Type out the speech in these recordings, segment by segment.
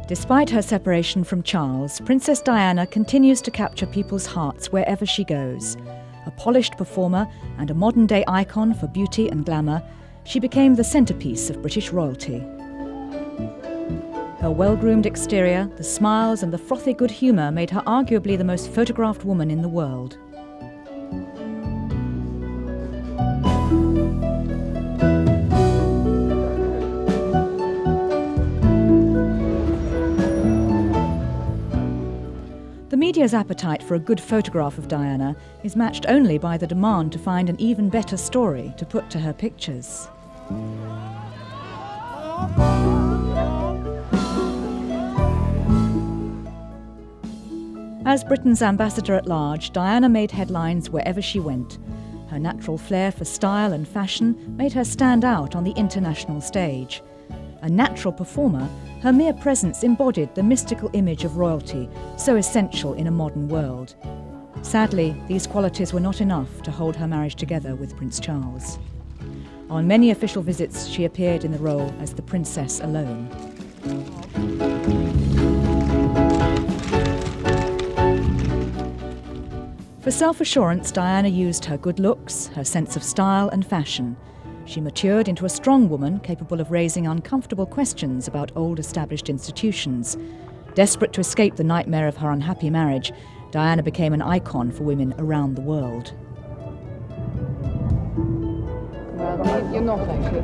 Despite her separation from Charles, Princess Diana continues to capture people's hearts wherever she goes. A polished performer and a modern-day icon for beauty and glamour, she became the centrepiece of British royalty. Her well-groomed exterior, the smiles and the frothy good humour made her arguably the most photographed woman in the world. The media's appetite for a good photograph of Diana is matched only by the demand to find an even better story to put to her pictures. As Britain's ambassador at large, Diana made headlines wherever she went. Her natural flair for style and fashion made her stand out on the international stage. A natural performer, her mere presence embodied the mystical image of royalty, so essential in a modern world. Sadly, these qualities were not enough to hold her marriage together with Prince Charles. On many official visits, she appeared in the role as the princess alone. For self-assurance, Diana used her good looks, her sense of style and fashion. She matured into a strong woman capable of raising uncomfortable questions about old established institutions. Desperate to escape the nightmare of her unhappy marriage, Diana became an icon for women around the world. You're not actually.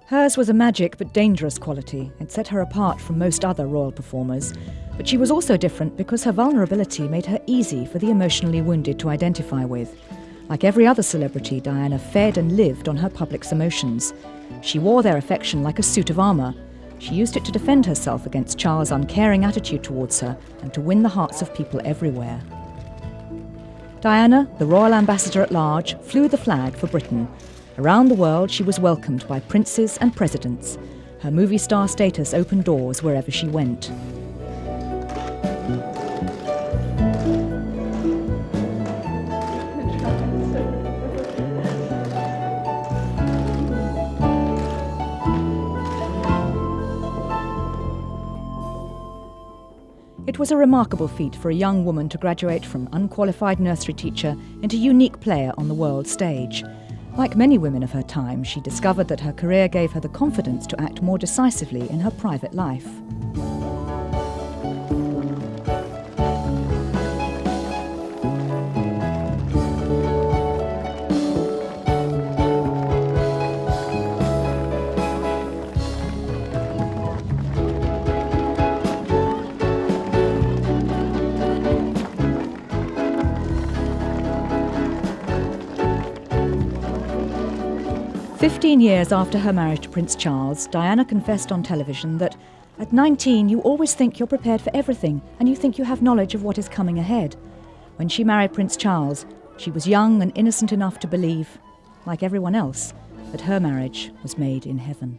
Hers was a magic but dangerous quality. It set her apart from most other royal performers. But she was also different because her vulnerability made her easy for the emotionally wounded to identify with. Like every other celebrity, Diana fed and lived on her public's emotions. She wore their affection like a suit of armour. She used it to defend herself against Charles' uncaring attitude towards her and to win the hearts of people everywhere. Diana, the royal ambassador at large, flew the flag for Britain. Around the world, she was welcomed by princes and presidents. Her movie star status opened doors wherever she went. It was a remarkable feat for a young woman to graduate from unqualified nursery teacher into unique player on the world stage. Like many women of her time, she discovered that her career gave her the confidence to act more decisively in her private life. "15 years after her marriage to Prince Charles, Diana confessed on television that, at 19, you always think you're prepared for everything and you think you have knowledge of what is coming ahead. When she married Prince Charles, she was young and innocent enough to believe, like everyone else, that her marriage was made in heaven."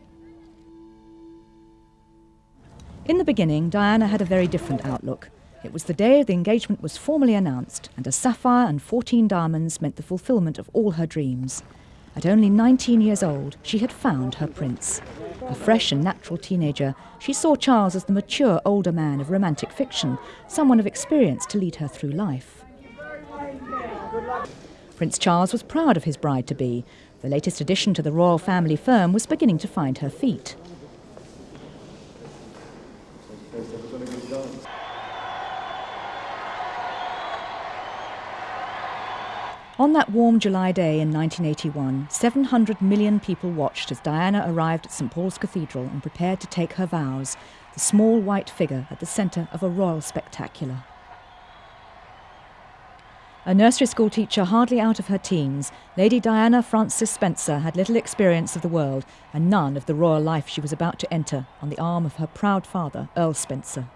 In the beginning, Diana had a very different outlook. It was the day the engagement was formally announced, and a sapphire and 14 diamonds meant the fulfillment of all her dreams. At only 19 years old, she had found her prince. A fresh and natural teenager, she saw Charles as the mature older man of romantic fiction, someone of experience to lead her through life. Prince Charles was proud of his bride-to-be. The latest addition to the royal family firm was beginning to find her feet. On that warm July day in 1981, 700 million people watched as Diana arrived at St Paul's Cathedral and prepared to take her vows, the small white figure at the centre of a royal spectacular. A nursery school teacher hardly out of her teens, Lady Diana Frances Spencer had little experience of the world and none of the royal life she was about to enter on the arm of her proud father, Earl Spencer.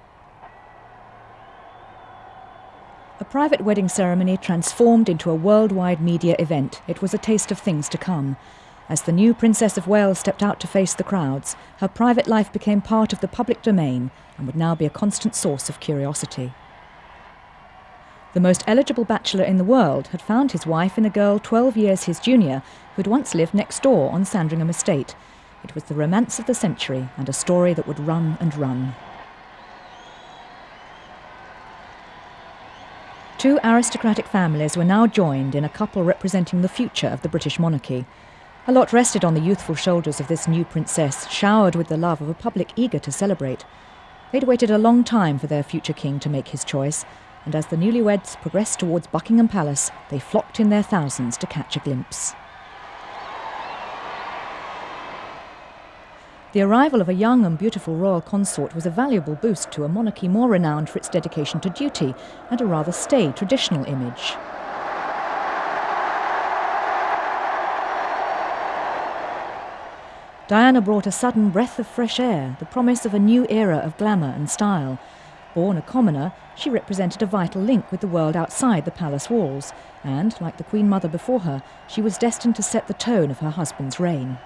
A private wedding ceremony transformed into a worldwide media event. It was a taste of things to come. As the new Princess of Wales stepped out to face the crowds, her private life became part of the public domain and would now be a constant source of curiosity. The most eligible bachelor in the world had found his wife in a girl 12 years his junior who'd once lived next door on Sandringham Estate. It was the romance of the century and a story that would run and run. Two aristocratic families were now joined in a couple representing the future of the British monarchy. A lot rested on the youthful shoulders of this new princess, showered with the love of a public eager to celebrate. They'd waited a long time for their future king to make his choice, and as the newlyweds progressed towards Buckingham Palace, they flocked in their thousands to catch a glimpse. The arrival of a young and beautiful royal consort was a valuable boost to a monarchy more renowned for its dedication to duty and a rather staid traditional image. Diana brought a sudden breath of fresh air, the promise of a new era of glamour and style. Born a commoner, she represented a vital link with the world outside the palace walls, and, like the Queen Mother before her, she was destined to set the tone of her husband's reign.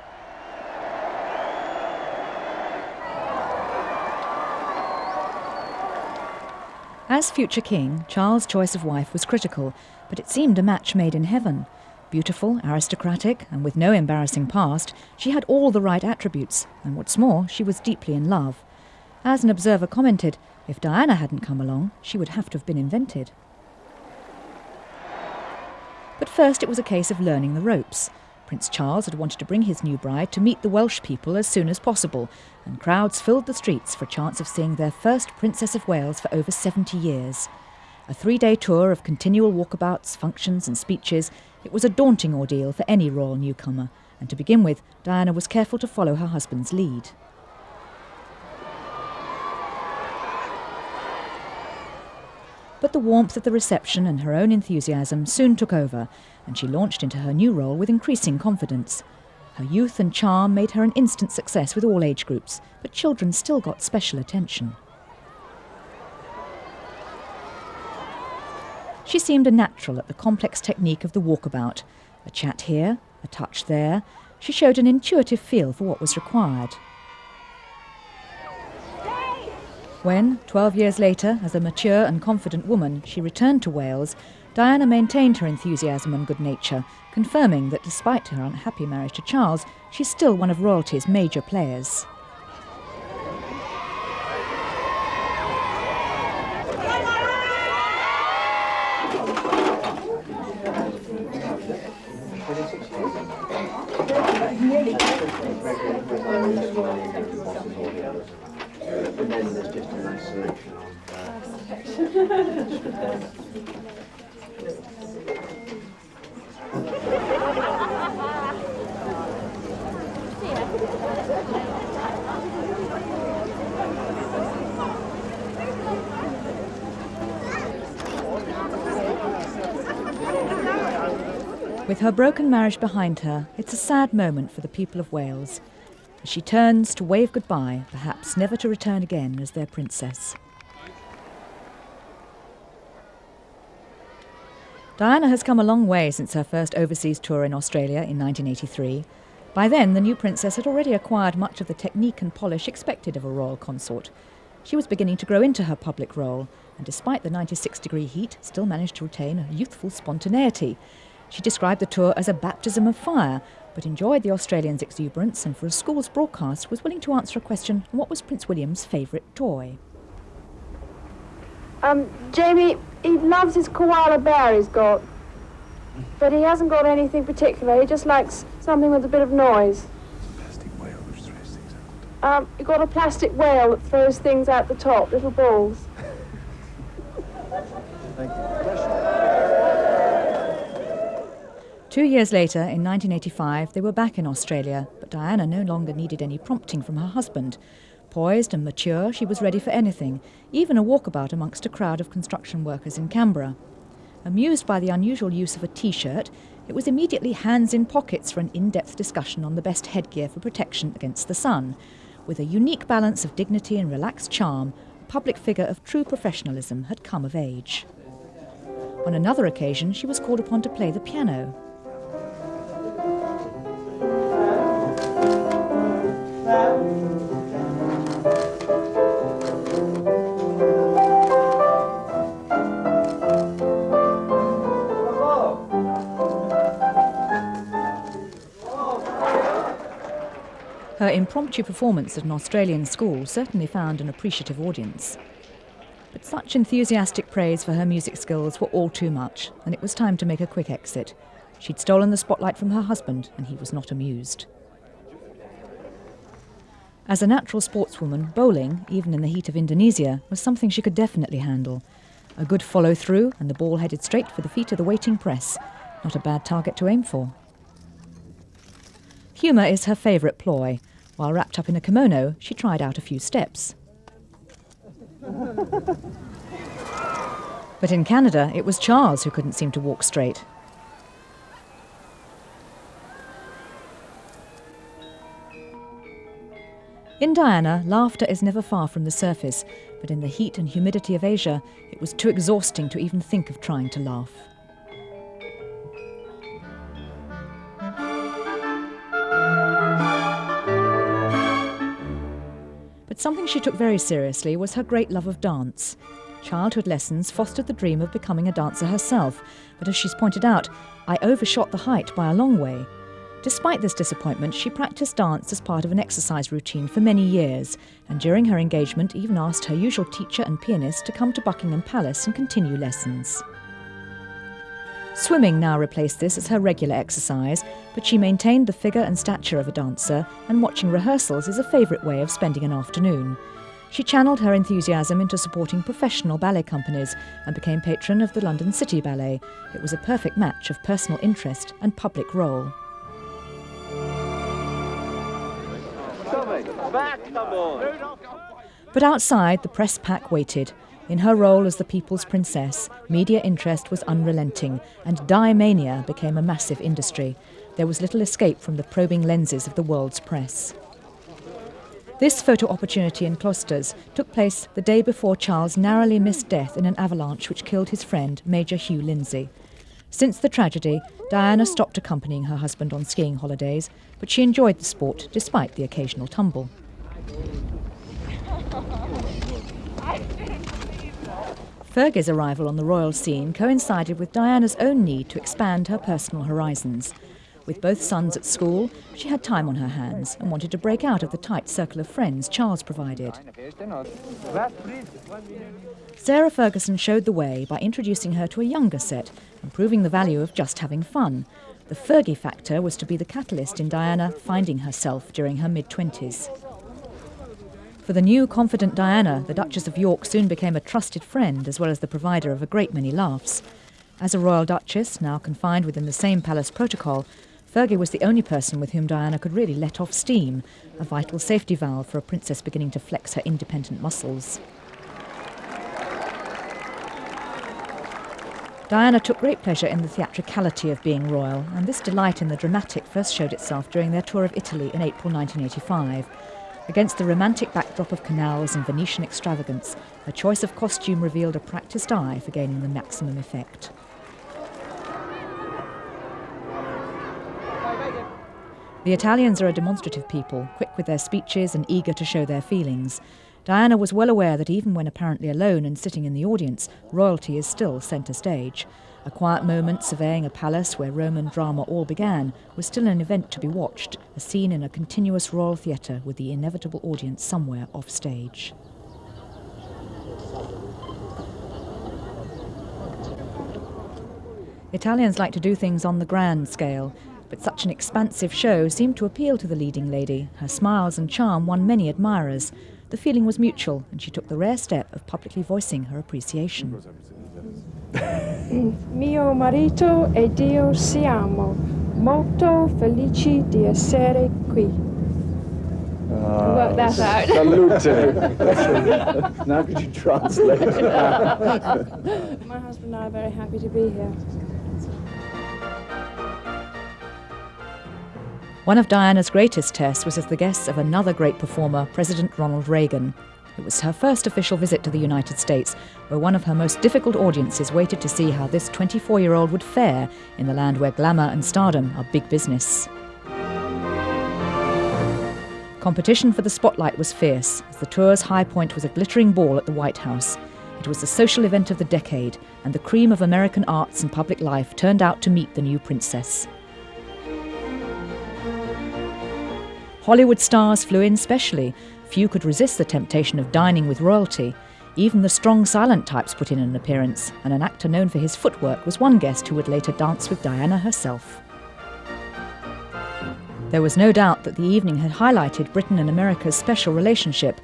As future king, Charles' choice of wife was critical, but it seemed a match made in heaven. Beautiful, aristocratic, and with no embarrassing past, she had all the right attributes, and what's more, she was deeply in love. As an observer commented, if Diana hadn't come along, she would have to have been invented. But first it was a case of learning the ropes. Prince Charles had wanted to bring his new bride to meet the Welsh people as soon as possible, and crowds filled the streets for a chance of seeing their first Princess of Wales for over 70 years. A 3-day tour of continual walkabouts, functions and speeches, it was a daunting ordeal for any royal newcomer, and to begin with, Diana was careful to follow her husband's lead. But the warmth of the reception and her own enthusiasm soon took over, and she launched into her new role with increasing confidence. Her youth and charm made her an instant success with all age groups, but children still got special attention. She seemed a natural at the complex technique of the walkabout. A chat here, a touch there. She showed an intuitive feel for what was required. When, 12 years later, as a mature and confident woman, she returned to Wales, Diana maintained her enthusiasm and good nature, confirming that despite her unhappy marriage to Charles, she's still one of royalty's major players. And then there's just a nice selection With her broken marriage behind her, it's a sad moment for the people of Wales, as she turns to wave goodbye, perhaps never to return again as their princess. Diana has come a long way since her first overseas tour in Australia in 1983. By then, the new princess had already acquired much of the technique and polish expected of a royal consort. She was beginning to grow into her public role, and despite the 96-degree heat, still managed to retain a youthful spontaneity. She described the tour as a baptism of fire, but enjoyed the Australians' exuberance, and for a school's broadcast was willing to answer a question on what was Prince William's favourite toy. Jamie, he loves his koala bear he's got, but he hasn't got anything particular. He just likes something with a bit of noise. Plastic whale which throws things out. He got a plastic whale that throws things out the top, little balls. Thank you. 2 years later, in 1985, they were back in Australia, but Diana no longer needed any prompting from her husband. Poised and mature, she was ready for anything, even a walkabout amongst a crowd of construction workers in Canberra. Amused by the unusual use of a T-shirt, it was immediately hands in pockets for an in-depth discussion on the best headgear for protection against the sun. With a unique balance of dignity and relaxed charm, a public figure of true professionalism had come of age. On another occasion, she was called upon to play the piano. Her impromptu performance at an Australian school certainly found an appreciative audience. But such enthusiastic praise for her music skills were all too much, and it was time to make a quick exit. She'd stolen the spotlight from her husband, and he was not amused. As a natural sportswoman, bowling, even in the heat of Indonesia, was something she could definitely handle. A good follow-through, and the ball headed straight for the feet of the waiting press. Not a bad target to aim for. Humour is her favourite ploy. While wrapped up in a kimono, she tried out a few steps. But in Canada, it was Charles who couldn't seem to walk straight. In Diana, laughter is never far from the surface, but in the heat and humidity of Asia, it was too exhausting to even think of trying to laugh. But something she took very seriously was her great love of dance. Childhood lessons fostered the dream of becoming a dancer herself, but as she's pointed out, I overshot the height by a long way. Despite this disappointment, she practiced dance as part of an exercise routine for many years, and during her engagement even asked her usual teacher and pianist to come to Buckingham Palace and continue lessons. Swimming now replaced this as her regular exercise, but she maintained the figure and stature of a dancer, and watching rehearsals is a favourite way of spending an afternoon. She channeled her enthusiasm into supporting professional ballet companies and became patron of the London City Ballet. It was a perfect match of personal interest and public role. But outside, the press pack waited. In her role as the people's princess, media interest was unrelenting, and dye mania became a massive industry. There was little escape from the probing lenses of the world's press. This photo opportunity in Klosters took place the day before Charles narrowly missed death in an avalanche which killed his friend, Major Hugh Lindsay. Since the tragedy, Diana stopped accompanying her husband on skiing holidays, but she enjoyed the sport despite the occasional tumble. Fergie's arrival on the royal scene coincided with Diana's own need to expand her personal horizons. With both sons at school, she had time on her hands and wanted to break out of the tight circle of friends Charles provided. Sarah Ferguson showed the way by introducing her to a younger set and proving the value of just having fun. The Fergie factor was to be the catalyst in Diana finding herself during her mid-20s. For the new, confident Diana, the Duchess of York soon became a trusted friend as well as the provider of a great many laughs. As a royal duchess, now confined within the same palace protocol, Fergie was the only person with whom Diana could really let off steam, a vital safety valve for a princess beginning to flex her independent muscles. Diana took great pleasure in the theatricality of being royal, and this delight in the dramatic first showed itself during their tour of Italy in April 1985. Against the romantic backdrop of canals and Venetian extravagance, her choice of costume revealed a practised eye for gaining the maximum effect. The Italians are a demonstrative people, quick with their speeches and eager to show their feelings. Diana was well aware that even when apparently alone and sitting in the audience, royalty is still centre stage. A quiet moment surveying a palace where Roman drama all began was still an event to be watched, a scene in a continuous royal theatre with the inevitable audience somewhere off stage. Italians like to do things on the grand scale, but such an expansive show seemed to appeal to the leading lady. Her smiles and charm won many admirers. The feeling was mutual, and she took the rare step of publicly voicing her appreciation. Mio marito ed io siamo molto felici di essere qui. Work that out. Salute. Now could you translate? My husband and I are very happy to be here. One of Diana's greatest tests was as the guest of another great performer, President Ronald Reagan. It was her first official visit to the United States, where one of her most difficult audiences waited to see how this 24-year-old would fare in the land where glamour and stardom are big business. Competition for the spotlight was fierce, as the tour's high point was a glittering ball at the White House. It was the social event of the decade, and the cream of American arts and public life turned out to meet the new princess. Hollywood stars flew in specially. Few could resist the temptation of dining with royalty. Even the strong silent types put in an appearance, and an actor known for his footwork was one guest who would later dance with Diana herself. There was no doubt that the evening had highlighted Britain and America's special relationship.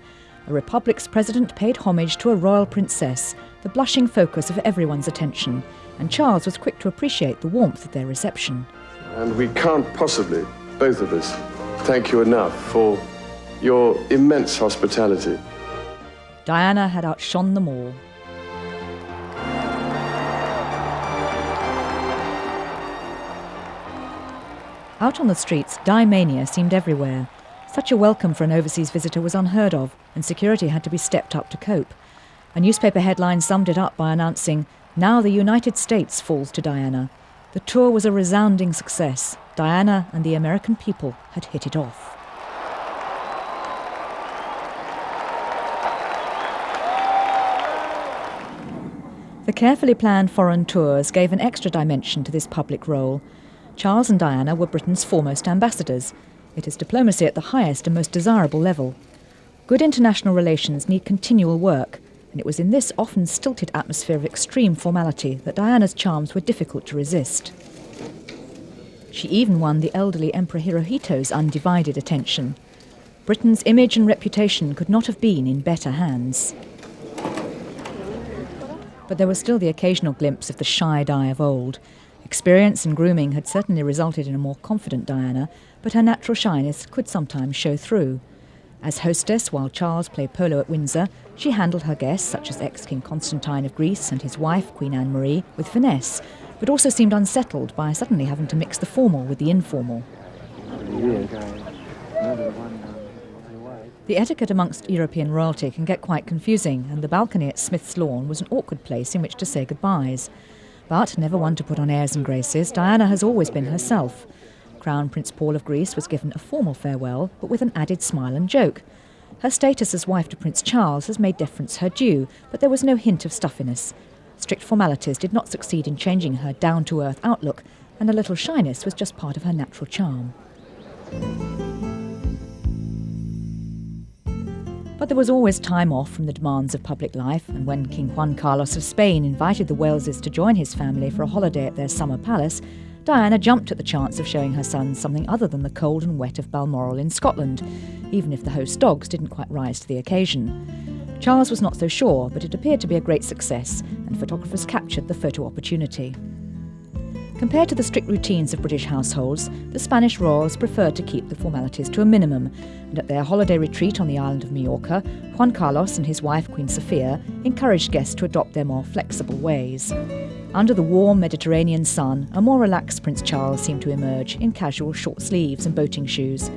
A republic's president paid homage to a royal princess, the blushing focus of everyone's attention, and Charles was quick to appreciate the warmth of their reception. And we can't possibly, both of us, thank you enough for your immense hospitality. Diana had outshone them all. Out on the streets, Di mania seemed everywhere. Such a welcome for an overseas visitor was unheard of, and security had to be stepped up to cope. A newspaper headline summed it up by announcing, "Now the United States falls to Diana." The tour was a resounding success. Diana and the American people had hit it off. The carefully planned foreign tours gave an extra dimension to this public role. Charles and Diana were Britain's foremost ambassadors. It is diplomacy at the highest and most desirable level. Good international relations need continual work, and it was in this often stilted atmosphere of extreme formality that Diana's charms were difficult to resist. She even won the elderly Emperor Hirohito's undivided attention. Britain's image and reputation could not have been in better hands. But there was still the occasional glimpse of the shy Di of old. Experience and grooming had certainly resulted in a more confident Diana, but her natural shyness could sometimes show through. As hostess while Charles played polo at Windsor, she handled her guests, such as ex-King Constantine of Greece and his wife, Queen Anne-Marie, with finesse, but also seemed unsettled by suddenly having to mix the formal with the informal. The etiquette amongst European royalty can get quite confusing, and the balcony at Smith's Lawn was an awkward place in which to say goodbyes. But, never one to put on airs and graces, Diana has always been herself. Crown Prince Paul of Greece was given a formal farewell, but with an added smile and joke. Her status as wife to Prince Charles has made deference her due, but there was no hint of stuffiness. Strict formalities did not succeed in changing her down-to-earth outlook, and a little shyness was just part of her natural charm. But there was always time off from the demands of public life, and when King Juan Carlos of Spain invited the Waleses to join his family for a holiday at their summer palace, Diana jumped at the chance of showing her sons something other than the cold and wet of Balmoral in Scotland, even if the host dogs didn't quite rise to the occasion. Charles was not so sure, but it appeared to be a great success, and photographers captured the photo opportunity. Compared to the strict routines of British households, the Spanish royals preferred to keep the formalities to a minimum, and at their holiday retreat on the island of Majorca, Juan Carlos and his wife Queen Sofia encouraged guests to adopt their more flexible ways. Under the warm Mediterranean sun, a more relaxed Prince Charles seemed to emerge in casual short sleeves and boating shoes.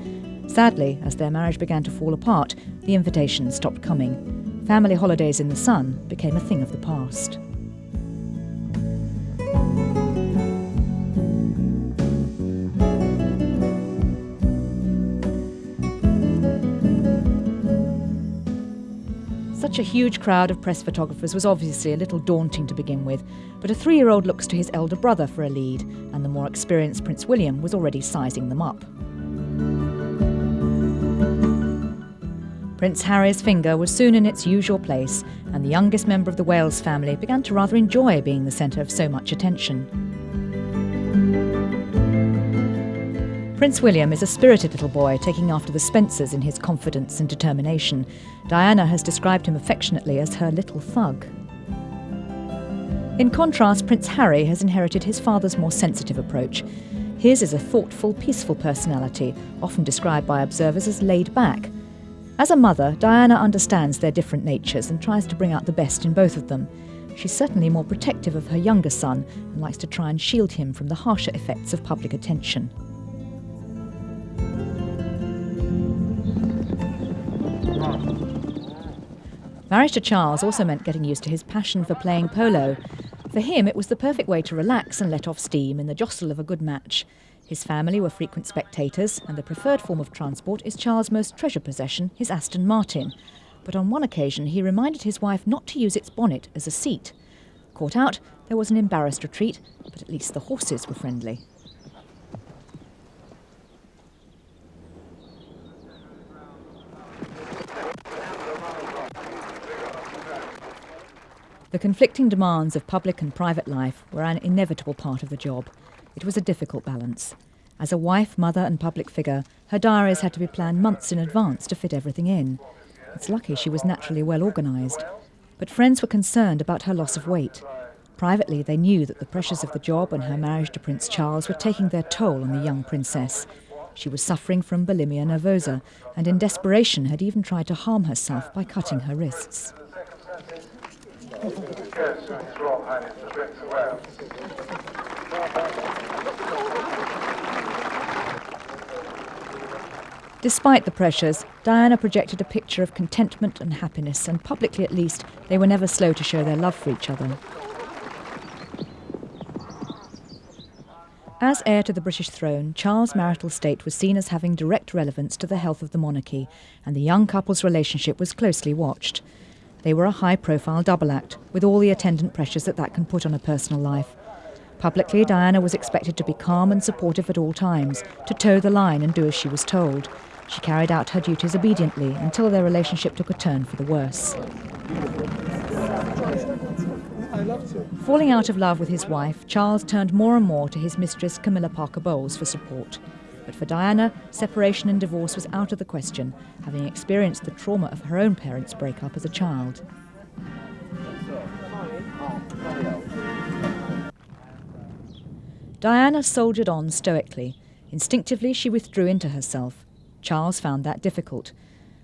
Sadly, as their marriage began to fall apart, the invitations stopped coming. Family holidays in the sun became a thing of the past. Such a huge crowd of press photographers was obviously a little daunting to begin with, but a 3-year-old looks to his elder brother for a lead, and the more experienced Prince William was already sizing them up. Prince Harry's finger was soon in its usual place, and the youngest member of the Wales family began to rather enjoy being the centre of so much attention. Prince William is a spirited little boy, taking after the Spencers in his confidence and determination. Diana has described him affectionately as her little thug. In contrast, Prince Harry has inherited his father's more sensitive approach. His is a thoughtful, peaceful personality, often described by observers as laid back. As a mother, Diana understands their different natures and tries to bring out the best in both of them. She's certainly more protective of her younger son and likes to try and shield him from the harsher effects of public attention. Marriage to Charles also meant getting used to his passion for playing polo. For him, it was the perfect way to relax and let off steam in the jostle of a good match. His family were frequent spectators, and the preferred form of transport is Charles' most treasured possession, his Aston Martin. But on one occasion, he reminded his wife not to use its bonnet as a seat. Caught out, there was an embarrassed retreat, but at least the horses were friendly. The conflicting demands of public and private life were an inevitable part of the job. It was a difficult balance. As a wife, mother and public figure, her diaries had to be planned months in advance to fit everything in. It's lucky she was naturally well organised. But friends were concerned about her loss of weight. Privately, they knew that the pressures of the job and her marriage to Prince Charles were taking their toll on the young princess. She was suffering from bulimia nervosa and in desperation had even tried to harm herself by cutting her wrists. Despite the pressures, Diana projected a picture of contentment and happiness, and publicly at least, they were never slow to show their love for each other. As heir to the British throne, Charles' marital state was seen as having direct relevance to the health of the monarchy, and the young couple's relationship was closely watched. They were a high-profile double act, with all the attendant pressures that can put on a personal life. Publicly, Diana was expected to be calm and supportive at all times, to toe the line and do as she was told. She carried out her duties obediently until their relationship took a turn for the worse. Falling out of love with his wife, Charles turned more and more to his mistress Camilla Parker Bowles for support. But for Diana, separation and divorce was out of the question, having experienced the trauma of her own parents' breakup as a child. Diana soldiered on stoically. Instinctively, she withdrew into herself. Charles found that difficult.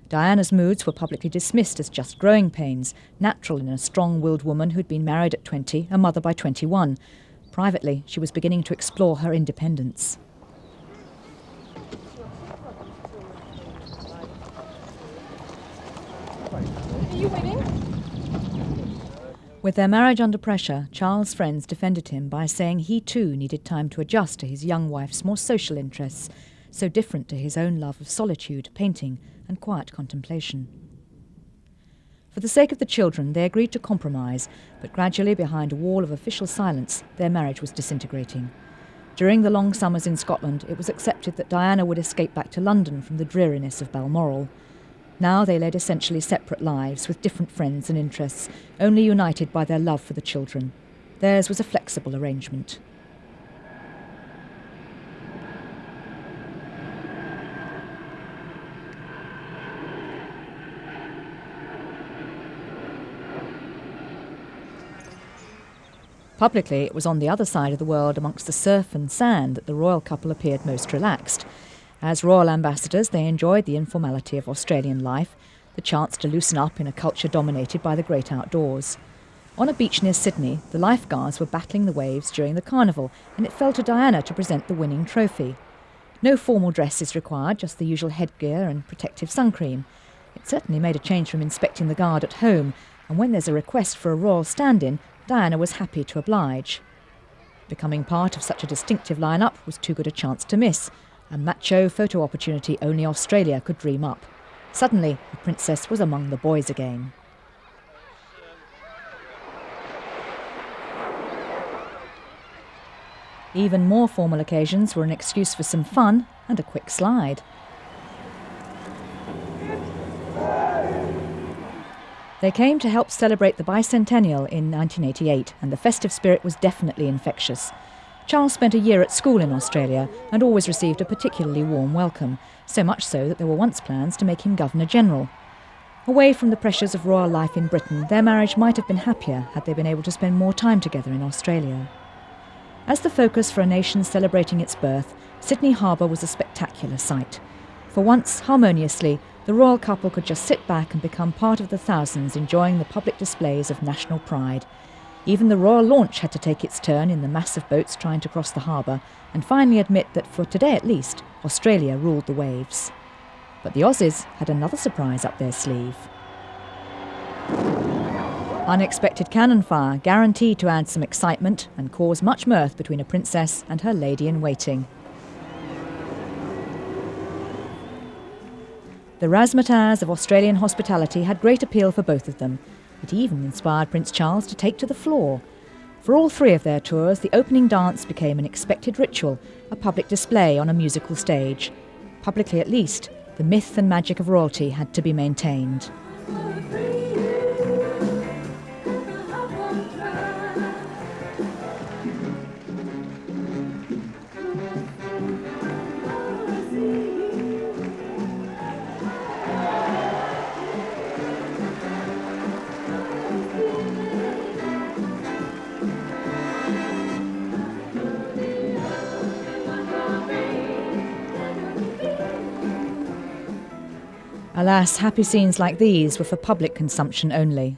Diana's moods were publicly dismissed as just growing pains, natural in a strong-willed woman who'd been married at 20, a mother by 21. Privately, she was beginning to explore her independence. Are you winning? With their marriage under pressure, Charles' friends defended him by saying he too needed time to adjust to his young wife's more social interests, so different to his own love of solitude, painting, and quiet contemplation. For the sake of the children, they agreed to compromise, but gradually, behind a wall of official silence, their marriage was disintegrating. During the long summers in Scotland, it was accepted that Diana would escape back to London from the dreariness of Balmoral. Now they led essentially separate lives, with different friends and interests, only united by their love for the children. Theirs was a flexible arrangement. Publicly, it was on the other side of the world, amongst the surf and sand, that the royal couple appeared most relaxed. As royal ambassadors, they enjoyed the informality of Australian life, the chance to loosen up in a culture dominated by the great outdoors. On a beach near Sydney, the lifeguards were battling the waves during the carnival, and it fell to Diana to present the winning trophy. No formal dress is required, just the usual headgear and protective sun cream. It certainly made a change from inspecting the guard at home, and when there's a request for a royal stand-in, Diana was happy to oblige. Becoming part of such a distinctive lineup was too good a chance to miss, a macho photo opportunity only Australia could dream up. Suddenly, the princess was among the boys again. Even more formal occasions were an excuse for some fun and a quick slide. They came to help celebrate the bicentennial in 1988, and the festive spirit was definitely infectious. Charles spent a year at school in Australia and always received a particularly warm welcome, so much so that there were once plans to make him Governor-General. Away from the pressures of royal life in Britain, their marriage might have been happier had they been able to spend more time together in Australia. As the focus for a nation celebrating its birth, Sydney Harbour was a spectacular sight. For once, harmoniously, the royal couple could just sit back and become part of the thousands enjoying the public displays of national pride. Even the royal launch had to take its turn in the massive boats trying to cross the harbour and finally admit that, for today at least, Australia ruled the waves. But the Aussies had another surprise up their sleeve. Unexpected cannon fire, guaranteed to add some excitement and cause much mirth between a princess and her lady-in-waiting. The razzmatazz of Australian hospitality had great appeal for both of them. It even inspired Prince Charles to take to the floor. For all three of their tours, the opening dance became an expected ritual, a public display on a musical stage. Publicly at least, the myth and magic of royalty had to be maintained. Alas, happy scenes like these were for public consumption only.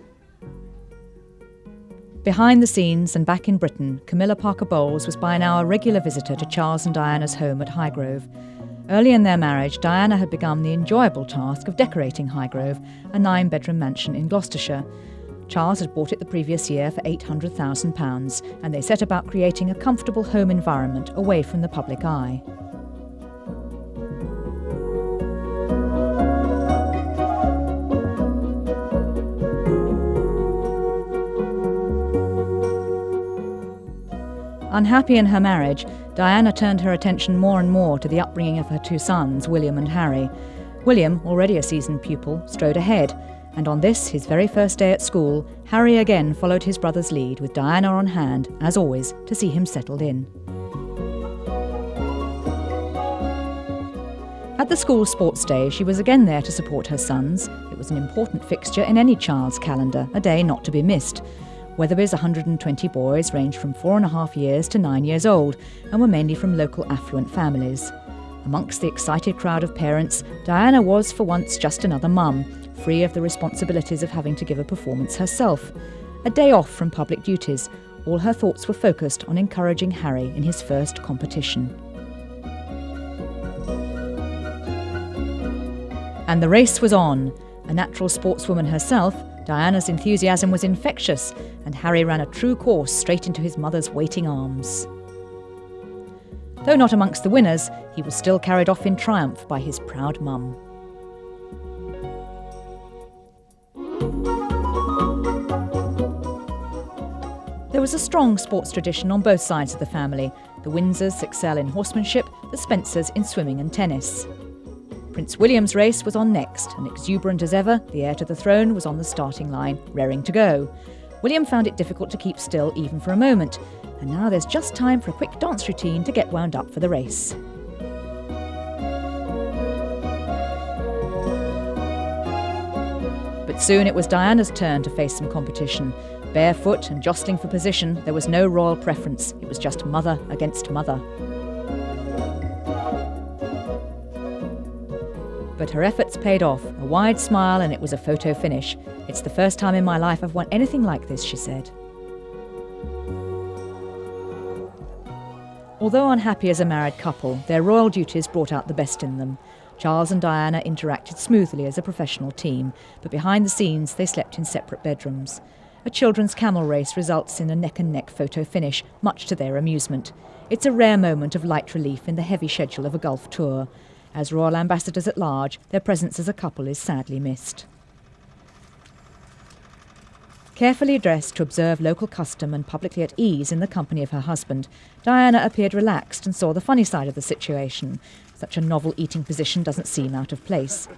Behind the scenes and back in Britain, Camilla Parker Bowles was by now a regular visitor to Charles and Diana's home at Highgrove. Early in their marriage, Diana had begun the enjoyable task of decorating Highgrove, a 9-bedroom mansion in Gloucestershire. Charles had bought it the previous year for £800,000, and they set about creating a comfortable home environment away from the public eye. Unhappy in her marriage, Diana turned her attention more and more to the upbringing of her 2 sons, William and Harry. William, already a seasoned pupil, strode ahead, and on this, his very first day at school, Harry again followed his brother's lead, with Diana on hand, as always, to see him settled in. At the school sports day, she was again there to support her sons. It was an important fixture in any child's calendar, a day not to be missed. Wetherby's 120 boys ranged from 4.5 years to 9 years old and were mainly from local affluent families. Amongst the excited crowd of parents, Diana was for once just another mum, free of the responsibilities of having to give a performance herself. A day off from public duties, all her thoughts were focused on encouraging Harry in his first competition. And the race was on. A natural sportswoman herself, Diana's enthusiasm was infectious, and Harry ran a true course straight into his mother's waiting arms. Though not amongst the winners, he was still carried off in triumph by his proud mum. There was a strong sports tradition on both sides of the family. The Windsors excel in horsemanship, the Spencers in swimming and tennis. Prince William's race was on next, and exuberant as ever, the heir to the throne was on the starting line, raring to go. William found it difficult to keep still even for a moment, and now there's just time for a quick dance routine to get wound up for the race. But soon it was Diana's turn to face some competition. Barefoot and jostling for position, there was no royal preference. It was just mother against mother. But her efforts paid off. A wide smile and it was a photo finish. "It's the first time in my life I've won anything like this," she said. Although unhappy as a married couple, their royal duties brought out the best in them. Charles and Diana interacted smoothly as a professional team, but behind the scenes they slept in separate bedrooms. A children's camel race results in a neck-and-neck photo finish, much to their amusement. It's a rare moment of light relief in the heavy schedule of a Gulf tour. As royal ambassadors at large, their presence as a couple is sadly missed. Carefully dressed to observe local custom and publicly at ease in the company of her husband, Diana appeared relaxed and saw the funny side of the situation. Such a novel eating position doesn't seem out of place.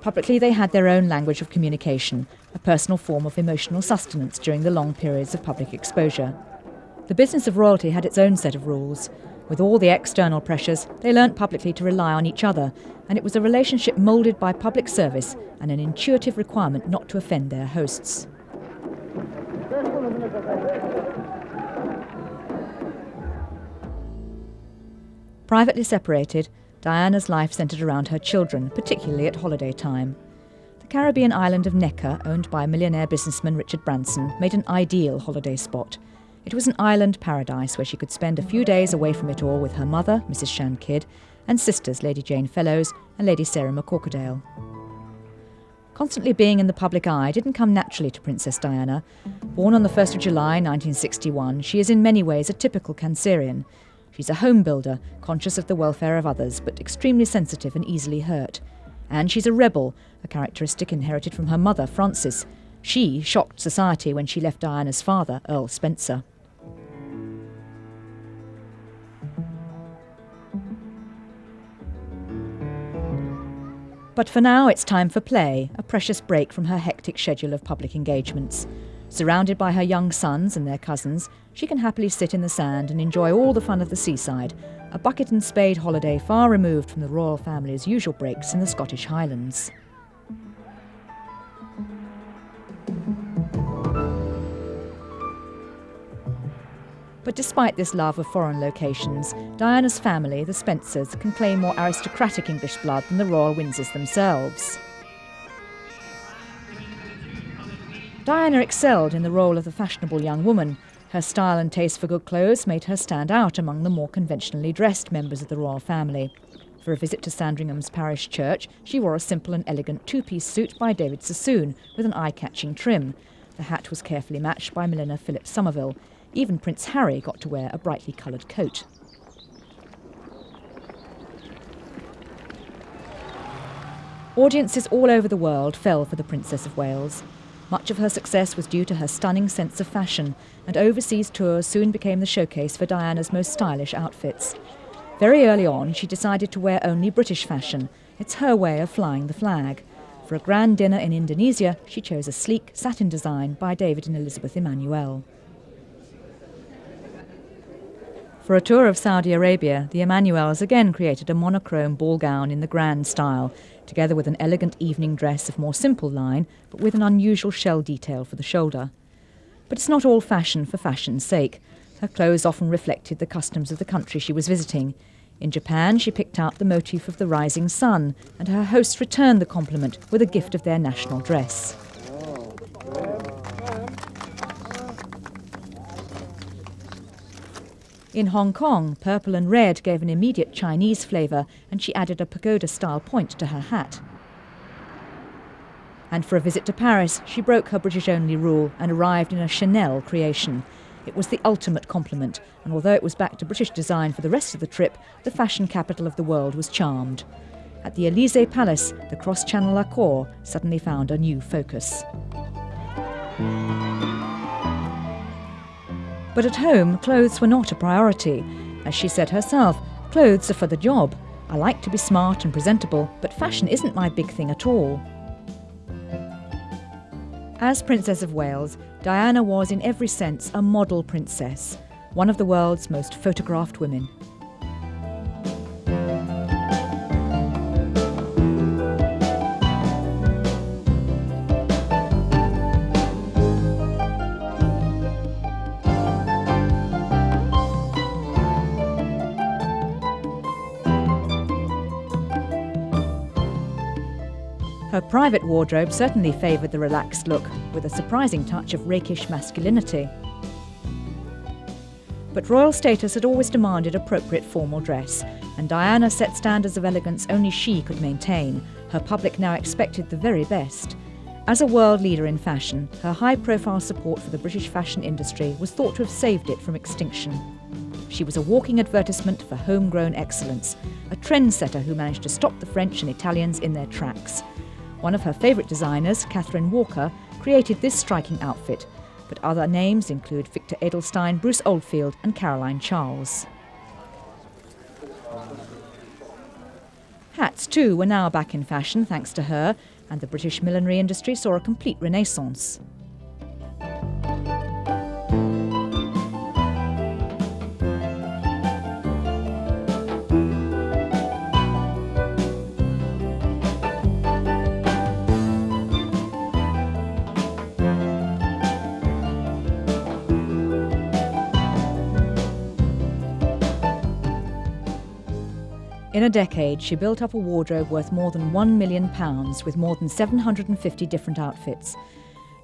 Publicly they had their own language of communication, a personal form of emotional sustenance during the long periods of public exposure. The business of royalty had its own set of rules. With all the external pressures, they learnt publicly to rely on each other, and it was a relationship moulded by public service and an intuitive requirement not to offend their hosts. Privately separated, Diana's life centred around her children, particularly at holiday time. The Caribbean island of Necker, owned by millionaire businessman Richard Branson, made an ideal holiday spot. It was an island paradise where she could spend a few days away from it all with her mother, Mrs. Shan Kidd, and sisters Lady Jane Fellows and Lady Sarah McCorquodale. Constantly being in the public eye didn't come naturally to Princess Diana. Born on the 1st of July 1961, she is in many ways a typical Cancerian. She's a home builder, conscious of the welfare of others, but extremely sensitive and easily hurt. And she's a rebel, a characteristic inherited from her mother, Frances. She shocked society when she left Diana's father, Earl Spencer. But for now, it's time for play, a precious break from her hectic schedule of public engagements. Surrounded by her young sons and their cousins, she can happily sit in the sand and enjoy all the fun of the seaside, a bucket and spade holiday far removed from the royal family's usual breaks in the Scottish Highlands. But despite this love of foreign locations, Diana's family, the Spencers, can claim more aristocratic English blood than the royal Windsors themselves. Diana excelled in the role of the fashionable young woman. Her style and taste for good clothes made her stand out among the more conventionally dressed members of the royal family. For a visit to Sandringham's parish church, she wore a simple and elegant two-piece suit by David Sassoon with an eye-catching trim. The hat was carefully matched by milliner Philip Somerville. Even Prince Harry got to wear a brightly coloured coat. Audiences all over the world fell for the Princess of Wales. Much of her success was due to her stunning sense of fashion, and overseas tours soon became the showcase for Diana's most stylish outfits. Very early on, she decided to wear only British fashion. It's her way of flying the flag. For a grand dinner in Indonesia, she chose a sleek satin design by David and Elizabeth Emmanuel. For a tour of Saudi Arabia, the Emmanuels again created a monochrome ball gown in the grand style, together with an elegant evening dress of more simple line, but with an unusual shell detail for the shoulder. But it's not all fashion for fashion's sake. Her clothes often reflected the customs of the country she was visiting. In Japan, she picked out the motif of the rising sun, and her hosts returned the compliment with a gift of their national dress. In Hong Kong, purple and red gave an immediate Chinese flavour, and she added a pagoda-style point to her hat. And for a visit to Paris, she broke her British-only rule and arrived in a Chanel creation. It was the ultimate compliment, and although it was back to British design for the rest of the trip, the fashion capital of the world was charmed. At the Élysée Palace, the cross-channel accord suddenly found a new focus. But at home, clothes were not a priority. As she said herself, clothes are for the job. I like to be smart and presentable, but fashion isn't my big thing at all. As Princess of Wales, Diana was in every sense a model princess, one of the world's most photographed women. Her private wardrobe certainly favoured the relaxed look, with a surprising touch of rakish masculinity. But royal status had always demanded appropriate formal dress, and Diana set standards of elegance only she could maintain. Her public now expected the very best. As a world leader in fashion, her high-profile support for the British fashion industry was thought to have saved it from extinction. She was a walking advertisement for homegrown excellence, a trendsetter who managed to stop the French and Italians in their tracks. One of her favourite designers, Catherine Walker, created this striking outfit, but other names include Victor Edelstein, Bruce Oldfield and Caroline Charles. Hats, too, were now back in fashion thanks to her, and the British millinery industry saw a complete renaissance. In a decade, she built up a wardrobe worth more than £1 million, with more than 750 different outfits.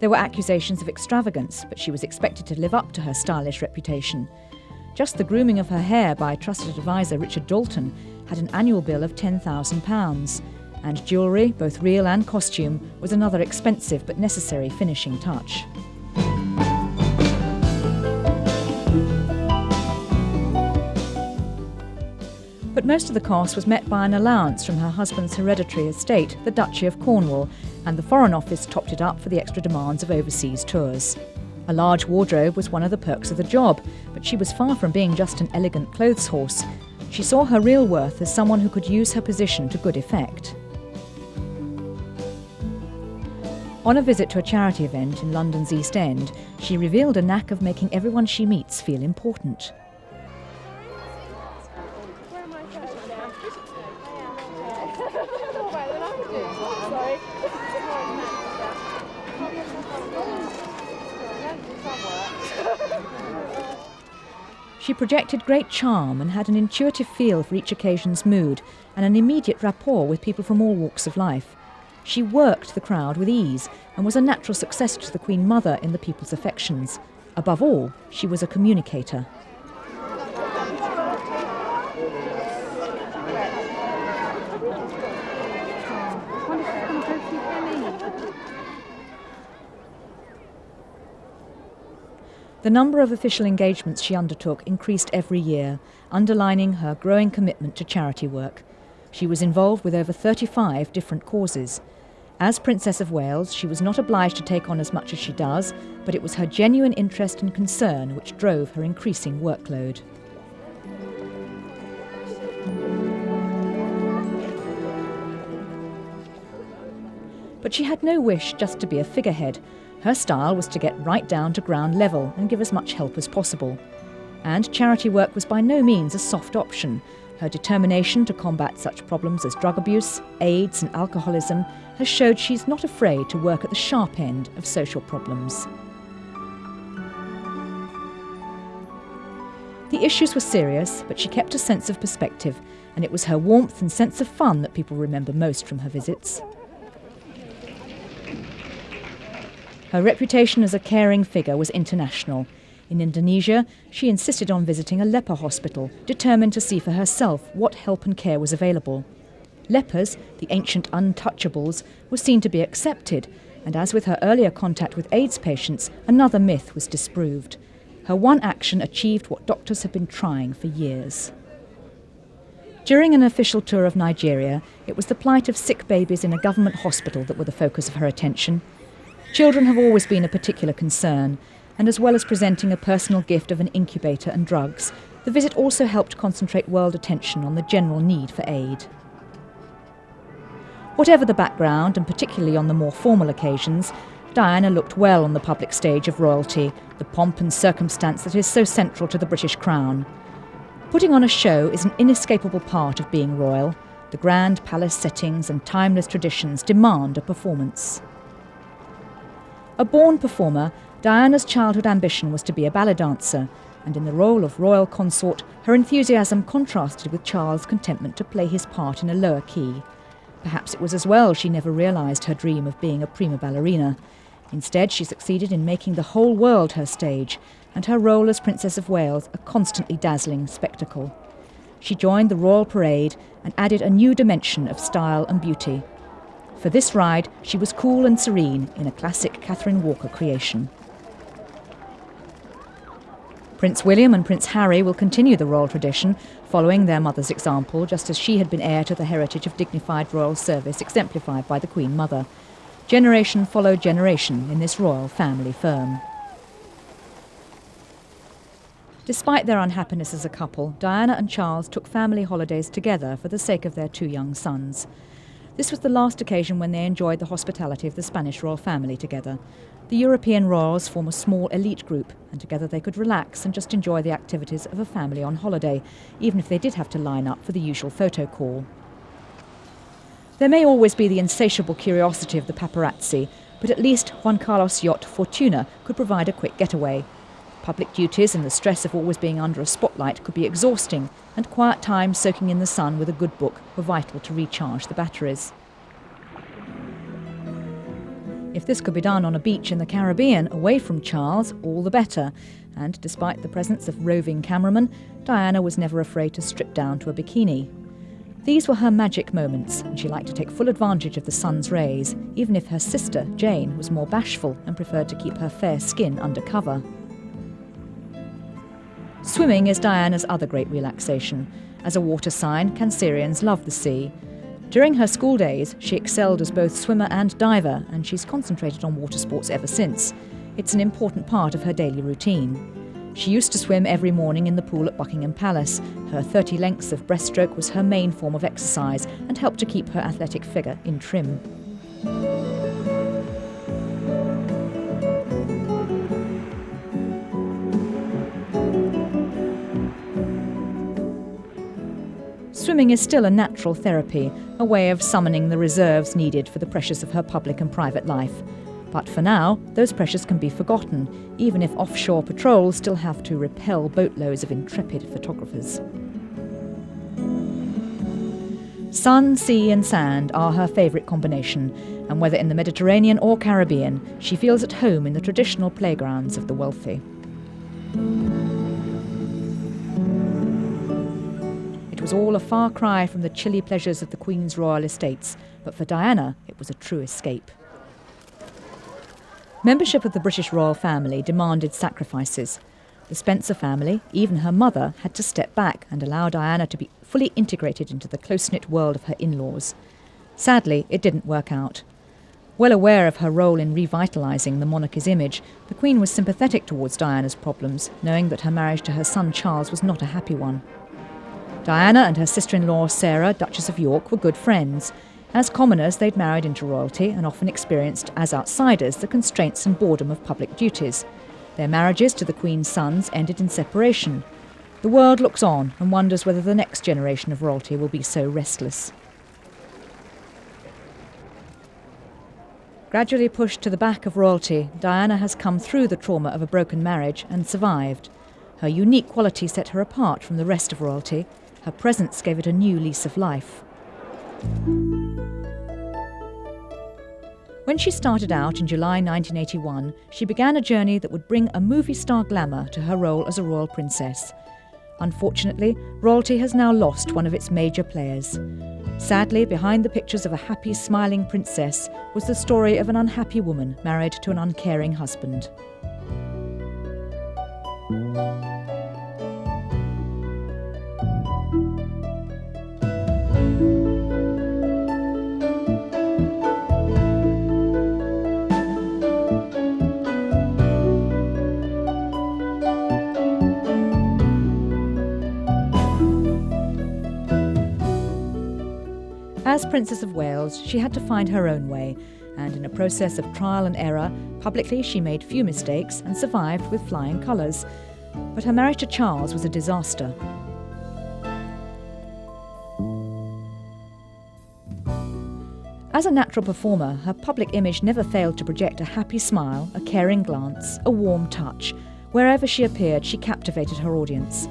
There were accusations of extravagance, but she was expected to live up to her stylish reputation. Just the grooming of her hair by trusted advisor Richard Dalton had an annual bill of £10,000, and jewellery, both real and costume, was another expensive but necessary finishing touch. But most of the cost was met by an allowance from her husband's hereditary estate, the Duchy of Cornwall, and the Foreign Office topped it up for the extra demands of overseas tours. A large wardrobe was one of the perks of the job, but she was far from being just an elegant clothes horse. She saw her real worth as someone who could use her position to good effect. On a visit to a charity event in London's East End, she revealed a knack of making everyone she meets feel important. She projected great charm and had an intuitive feel for each occasion's mood and an immediate rapport with people from all walks of life. She worked the crowd with ease and was a natural successor to the Queen Mother in the people's affections. Above all, she was a communicator. The number of official engagements she undertook increased every year, underlining her growing commitment to charity work. She was involved with over 35 different causes. As Princess of Wales, she was not obliged to take on as much as she does, but it was her genuine interest and concern which drove her increasing workload. But she had no wish just to be a figurehead. Her style was to get right down to ground level and give as much help as possible. And charity work was by no means a soft option. Her determination to combat such problems as drug abuse, AIDS and alcoholism has showed she's not afraid to work at the sharp end of social problems. The issues were serious, but she kept a sense of perspective, and it was her warmth and sense of fun that people remember most from her visits. Her reputation as a caring figure was international. In Indonesia, she insisted on visiting a leper hospital, determined to see for herself what help and care was available. Lepers, the ancient untouchables, were seen to be accepted, and as with her earlier contact with AIDS patients, another myth was disproved. Her one action achieved what doctors had been trying for years. During an official tour of Nigeria, it was the plight of sick babies in a government hospital that were the focus of her attention. Children have always been a particular concern, and as well as presenting a personal gift of an incubator and drugs, the visit also helped concentrate world attention on the general need for aid. Whatever the background, and particularly on the more formal occasions, Diana looked well on the public stage of royalty, the pomp and circumstance that is so central to the British crown. Putting on a show is an inescapable part of being royal. The grand palace settings and timeless traditions demand a performance. A born performer, Diana's childhood ambition was to be a ballet dancer, and in the role of royal consort, her enthusiasm contrasted with Charles' contentment to play his part in a lower key. Perhaps it was as well she never realised her dream of being a prima ballerina. Instead, she succeeded in making the whole world her stage, and her role as Princess of Wales a constantly dazzling spectacle. She joined the royal parade and added a new dimension of style and beauty. For this ride, she was cool and serene in a classic Catherine Walker creation. Prince William and Prince Harry will continue the royal tradition, following their mother's example, just as she had been heir to the heritage of dignified royal service exemplified by the Queen Mother. Generation followed generation in this royal family firm. Despite their unhappiness as a couple, Diana and Charles took family holidays together for the sake of their two young sons. This was the last occasion when they enjoyed the hospitality of the Spanish royal family together. The European royals form a small elite group, and together they could relax and just enjoy the activities of a family on holiday, even if they did have to line up for the usual photo call. There may always be the insatiable curiosity of the paparazzi, but at least Juan Carlos' yacht Fortuna could provide a quick getaway. Public duties and the stress of always being under a spotlight could be exhausting, and quiet time soaking in the sun with a good book were vital to recharge the batteries. If this could be done on a beach in the Caribbean, away from Charles, all the better. And despite the presence of roving cameramen, Diana was never afraid to strip down to a bikini. These were her magic moments, and she liked to take full advantage of the sun's rays, even if her sister, Jane, was more bashful and preferred to keep her fair skin under cover. Swimming is Diana's other great relaxation. As a water sign, Cancerians love the sea. During her school days, she excelled as both swimmer and diver, and she's concentrated on water sports ever since. It's an important part of her daily routine. She used to swim every morning in the pool at Buckingham Palace. Her 30 lengths of breaststroke was her main form of exercise and helped to keep her athletic figure in trim. Swimming is still a natural therapy, a way of summoning the reserves needed for the pressures of her public and private life. But for now, those pressures can be forgotten, even if offshore patrols still have to repel boatloads of intrepid photographers. Sun, sea and sand are her favourite combination, and whether in the Mediterranean or Caribbean, she feels at home in the traditional playgrounds of the wealthy. It was all a far cry from the chilly pleasures of the Queen's royal estates, but for Diana it was a true escape. Membership of the British royal family demanded sacrifices. The Spencer family, even her mother, had to step back and allow Diana to be fully integrated into the close-knit world of her in-laws. Sadly, it didn't work out. Well aware of her role in revitalising the monarchy's image, the Queen was sympathetic towards Diana's problems, knowing that her marriage to her son Charles was not a happy one. Diana and her sister-in-law Sarah, Duchess of York, were good friends. As commoners, they'd married into royalty and often experienced, as outsiders, the constraints and boredom of public duties. Their marriages to the Queen's sons ended in separation. The world looks on and wonders whether the next generation of royalty will be so restless. Gradually pushed to the back of royalty, Diana has come through the trauma of a broken marriage and survived. Her unique quality set her apart from the rest of royalty. Her presence gave it a new lease of life. When she started out in July 1981, she began a journey that would bring a movie star glamour to her role as a royal princess. Unfortunately, royalty has now lost one of its major players. Sadly, behind the pictures of a happy, smiling princess was the story of an unhappy woman married to an uncaring husband. As Princess of Wales, she had to find her own way, and in a process of trial and error, publicly she made few mistakes and survived with flying colours. But her marriage to Charles was a disaster. As a natural performer, her public image never failed to project a happy smile, a caring glance, a warm touch. Wherever she appeared, she captivated her audience.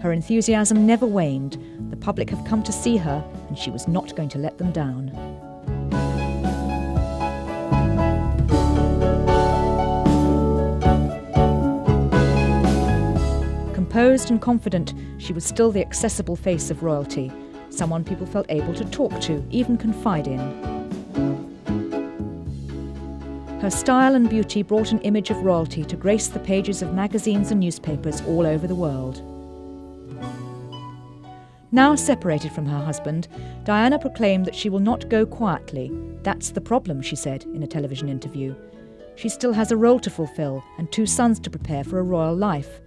Her enthusiasm never waned. The public have come to see her, and she was not going to let them down. Composed and confident, she was still the accessible face of royalty, someone people felt able to talk to, even confide in. Her style and beauty brought an image of royalty to grace the pages of magazines and newspapers all over the world. Now separated from her husband, Diana proclaimed that she will not go quietly. That's the problem, she said in a television interview. She still has a role to fulfil and 2 sons to prepare for a royal life.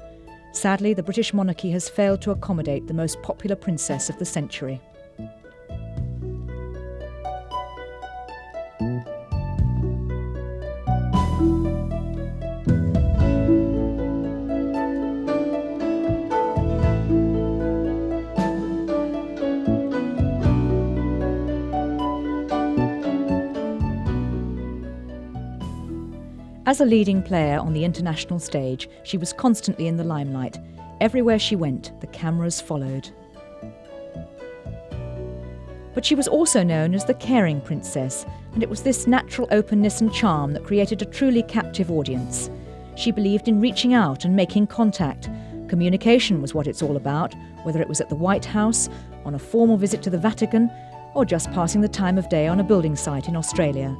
Sadly, the British monarchy has failed to accommodate the most popular princess of the century. As a leading player on the international stage, she was constantly in the limelight. Everywhere she went, the cameras followed. But she was also known as the caring princess, and it was this natural openness and charm that created a truly captive audience. She believed in reaching out and making contact. Communication was what it's all about, whether it was at the White House, on a formal visit to the Vatican, or just passing the time of day on a building site in Australia.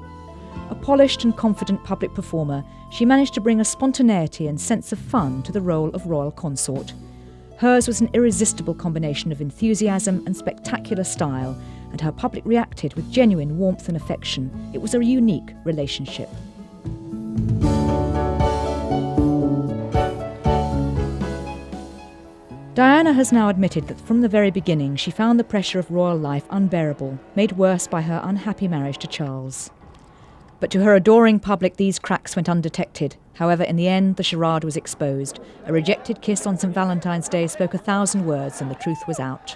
A polished and confident public performer, she managed to bring a spontaneity and sense of fun to the role of royal consort. Hers was an irresistible combination of enthusiasm and spectacular style, and her public reacted with genuine warmth and affection. It was a unique relationship. Diana has now admitted that from the very beginning she found the pressure of royal life unbearable, made worse by her unhappy marriage to Charles. But to her adoring public, these cracks went undetected. However, in the end, the charade was exposed. A rejected kiss on St. Valentine's Day spoke 1,000 words, and the truth was out.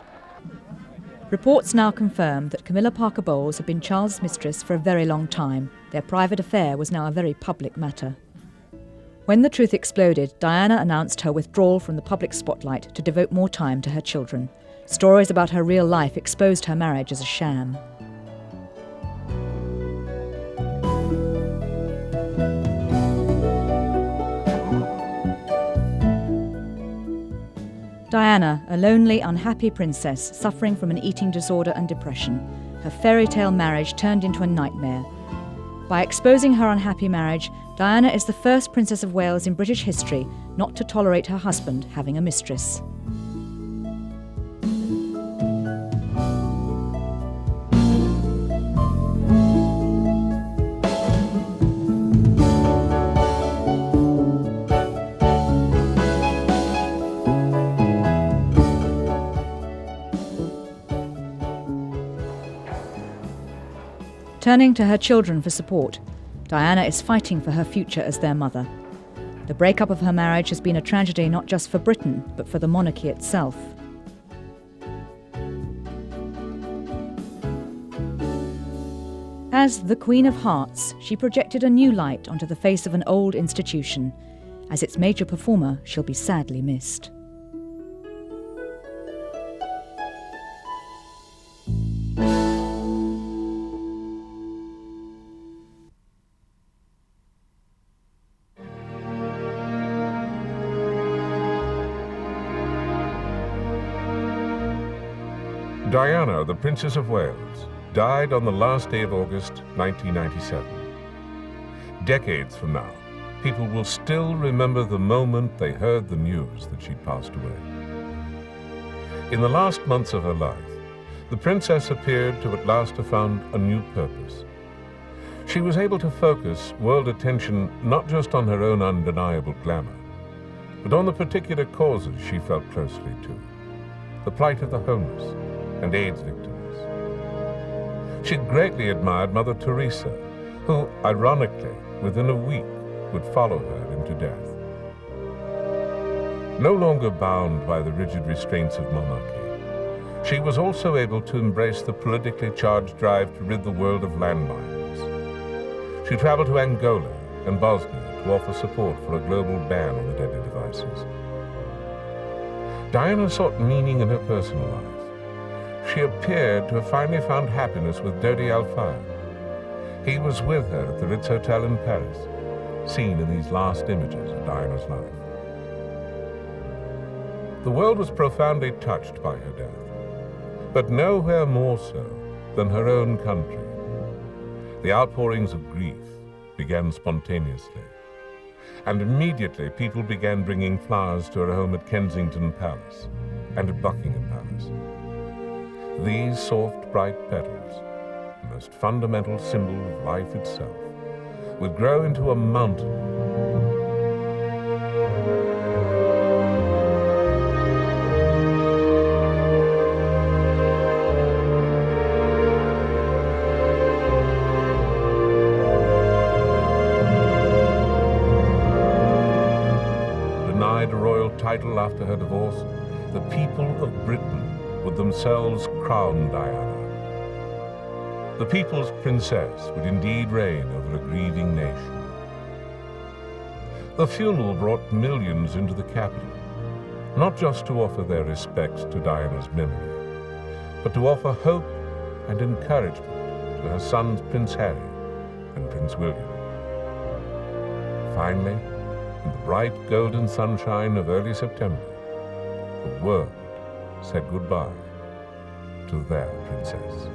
Reports now confirm that Camilla Parker Bowles had been Charles' mistress for a very long time. Their private affair was now a very public matter. When the truth exploded, Diana announced her withdrawal from the public spotlight to devote more time to her children. Stories about her real life exposed her marriage as a sham. Diana, a lonely, unhappy princess suffering from an eating disorder and depression, her fairy tale marriage turned into a nightmare. By exposing her unhappy marriage, Diana is the first Princess of Wales in British history not to tolerate her husband having a mistress. Turning to her children for support, Diana is fighting for her future as their mother. The breakup of her marriage has been a tragedy not just for Britain, but for the monarchy itself. As the Queen of Hearts, she projected a new light onto the face of an old institution. As its major performer, she'll be sadly missed. Diana, the Princess of Wales, died on the last day of August 1997. Decades from now, people will still remember the moment they heard the news that she'd passed away. In the last months of her life, the princess appeared to at last have found a new purpose. She was able to focus world attention not just on her own undeniable glamour, but on the particular causes she felt closely to: the plight of the homeless and AIDS victims. She greatly admired Mother Teresa, who, ironically, within a week, would follow her into death. No longer bound by the rigid restraints of monarchy, she was also able to embrace the politically charged drive to rid the world of landmines. She traveled to Angola and Bosnia to offer support for a global ban on the deadly devices. Diana sought meaning in her personal life. She appeared to have finally found happiness with Dodi Al-Fayed. He was with her at the Ritz Hotel in Paris, seen in these last images of Diana's life. The world was profoundly touched by her death, but nowhere more so than her own country. The outpourings of grief began spontaneously, and immediately people began bringing flowers to her home at Kensington Palace and at Buckingham Palace. These soft, bright petals, the most fundamental symbol of life itself, would grow into a mountain. Denied a royal title after her divorce, the people of Britain would themselves crown Diana. The people's princess would indeed reign over a grieving nation. The funeral brought millions into the capital, not just to offer their respects to Diana's memory, but to offer hope and encouragement to her sons Prince Harry and Prince William. Finally, in the bright golden sunshine of early September, the world said goodbye to their princess.